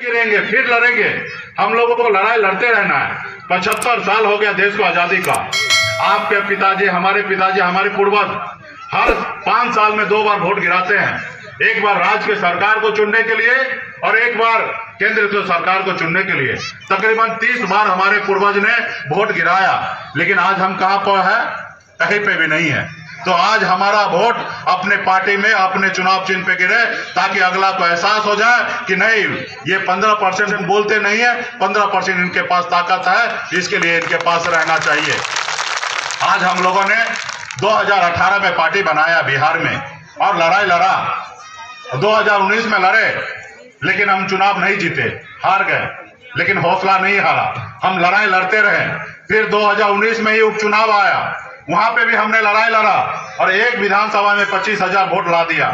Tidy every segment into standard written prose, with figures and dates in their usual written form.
गिरेंगे फिर लड़ेंगे। हम लोगों को लड़ाई लड़ते रहना है। 75 साल हो गया देश को आजादी का। आपके पिताजी, हमारे पूर्वज हर 5 साल में 2 बार वोट गिराते हैं। एक बार राज्य के सरकार को चुनने के लिए और एक बार केंद्र की सरकार को चुनने के लिए। तकरीबन 30 बार हमारे पूर्वज ने वोट गिराया, लेकिन आज हम कहां पर है? कहीं पे भी नहीं है। तो आज हमारा वोट अपने पार्टी में, अपने चुनाव चिन्ह पे गिरे, ताकि अगला को एहसास हो जाए कि नहीं, ये 15% बोलते नहीं है, 15% इनके पास ताकत है, इसके लिए इनके पास रहना चाहिए। आज हम लोगों ने 2018 में पार्टी बनाया बिहार में और लड़ाई लड़ा। 2019 में लड़े, लेकिन हम चुनाव नहीं जीते, हार गए, लेकिन हौसला नहीं हारा, हम लड़ाई लड़ते रहे। फिर 2019 में ही उपचुनाव आया, वहां पे भी हमने लड़ाई लड़ा और एक विधानसभा में 25,000 वोट ला दिया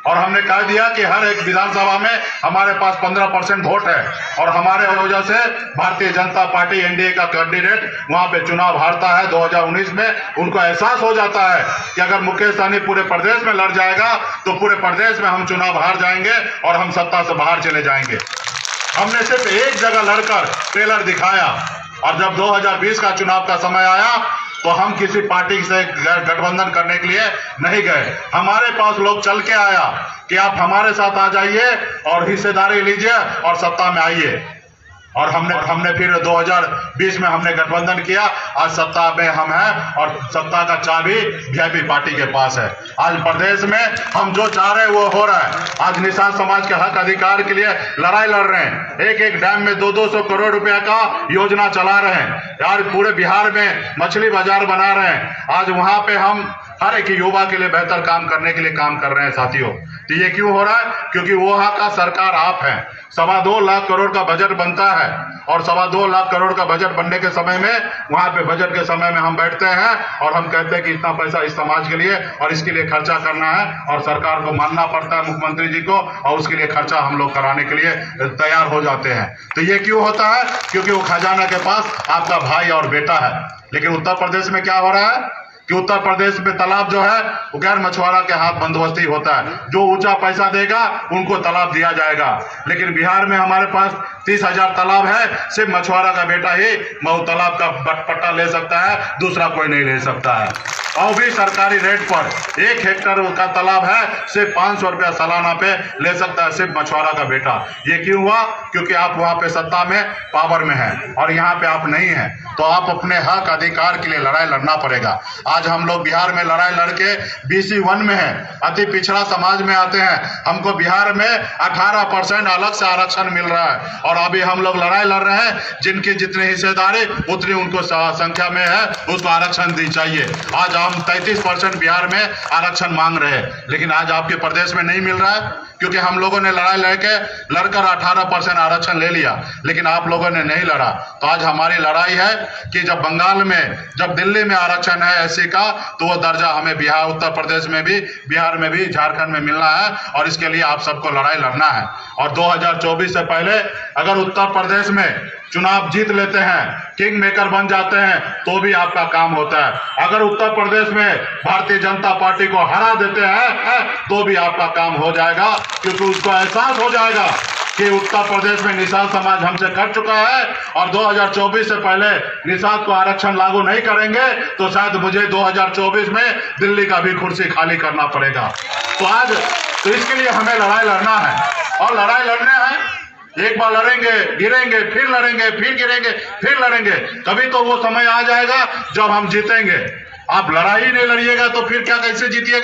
और हमने कह दिया कि हर एक विधानसभा में हमारे पास 15% वोट है। और हमारे वजह से भारतीय जनता पार्टी एनडीए का कैंडिडेट वहां पे चुनाव हारता है 2019 में। उनको एहसास हो जाता है कि अगर मुकेश सहनी पूरे प्रदेश में लड़ जाएगा तो पूरे प्रदेश में हम चुनाव हार जाएंगे और हम सत्ता से बाहर चले जाएंगे। हमने सिर्फ एक जगह लड़कर ट्रेलर दिखाया और जब 2020 का चुनाव का समय आया तो हम किसी पार्टी से गठबंधन करने के लिए नहीं गए। हमारे पास लोग चल के आया कि आप हमारे साथ आ जाइए और हिस्सेदारी लीजिए और सत्ता में आइए। और हमने फिर 2020 में हमने गठबंधन किया। आज सत्ता में हम हैं और सत्ता का चाबी वीआईपी पार्टी के पास है। आज प्रदेश में हम जो चाह रहे हैं वो हो रहा है। आज निषाद समाज के हक अधिकार के लिए लड़ाई लड़ रहे हैं। एक डैम में 200 करोड़ रुपया का योजना चला रहे हैं। यार पूरे बिहार में मछली बाजार बना रहे हैं। आज वहां पे हम हर एक युवा के लिए बेहतर काम करने के लिए काम कर रहे हैं साथियों। तो ये क्यों हो रहा है? क्योंकि वहां का सरकार आप है। 2.25 लाख करोड़ का बजट बनता है और 2.25 लाख करोड़ का बजट बनने के समय में वहां पे बजट के समय में हम बैठते हैं और हम कहते हैं कि इतना पैसा इस समाज के लिए और इसके लिए खर्चा करना है और सरकार को मानना पड़ता है, मुख्यमंत्री जी को, और उसके लिए खर्चा हम लोग कराने के लिए तैयार हो जाते हैं। तो ये क्यों होता है? क्योंकि वो खजाना के पास आपका भाई और बेटा है। लेकिन उत्तर प्रदेश में क्या हो रहा है कि उत्तर प्रदेश में तालाब जो है वो गैर मछुआरा के हाथ बंदोबस्ती होता है। जो ऊंचा पैसा देगा उनको तालाब दिया जाएगा। लेकिन बिहार में हमारे पास 30,000 तालाब है। सिर्फ मछुआरा का बेटा ही मऊ तालाब का पट्टा ले सकता है, दूसरा कोई नहीं ले सकता है। और भी सरकारी रेट पर 1 हेक्टेयर का तालाब है, सिर्फ 500 रुपया सालाना पे ले सकता है सिर्फ मछुआरा का बेटा। ये क्यों हुआ? क्योंकि आप वहां पे सत्ता में, पावर में हैं और यहाँ पे आप नहीं हैं। तो आप अपने हक अधिकार के लिए लड़ाई लड़ना पड़ेगा। आज हम लोग बिहार में लड़ाई लड़के BC 1 में हैं, अति पिछड़ा समाज में आते हैं। हमको बिहार में 18% अलग से आरक्षण मिल रहा है और अभी हम लोग लड़ाई लड़ रहे हैं। जिनकी जितनी हिस्सेदारी उतनी उनको संख्या में है, उसको आरक्षण दी चाहिए। आज हम 33% बिहार में आरक्षण मांग रहे हैं, लेकिन आज आपके प्रदेश में नहीं मिल रहा है क्योंकि हम लोगों ने लड़ाई लड़कर 18% आरक्षण ले लिया, लेकिन आप लोगों ने नहीं लड़ा। तो आज हमारी लड़ाई है कि जब बंगाल में, जब दिल्ली में आरक्षण है SC का, तो वो दर्जा हमें बिहार, उत्तर प्रदेश में भी, बिहार में भी, झारखंड में मिलना है और इसके लिए आप सबको लड़ाई लड़ना है। और 2024 से पहले अगर उत्तर प्रदेश में चुनाव जीत लेते हैं, किंग मेकर बन जाते हैं, तो भी आपका काम होता है। अगर उत्तर प्रदेश में भारतीय जनता पार्टी को हरा देते हैं तो भी आपका काम हो जाएगा, क्योंकि उसको एहसास हो जाएगा कि उत्तर प्रदेश में निषाद समाज हमसे कट चुका है और 2024 से पहले निषाद को आरक्षण लागू नहीं करेंगे तो शायद मुझे 2024 में दिल्ली का भी कुर्सी खाली करना पड़ेगा। तो इसके लिए हमें लड़ाई लड़ना है और लड़ाई लड़ने हैं। एक बार लड़ेंगे, गिरेंगे, फिर लड़ेंगे, फिर गिरेंगे, फिर लड़ेंगे। कभी तो वो समय आ जाएगा जब हम जीतेंगे। आप लड़ाई नहीं लड़िएगा तो फिर क्या, कैसे जीतिएगा?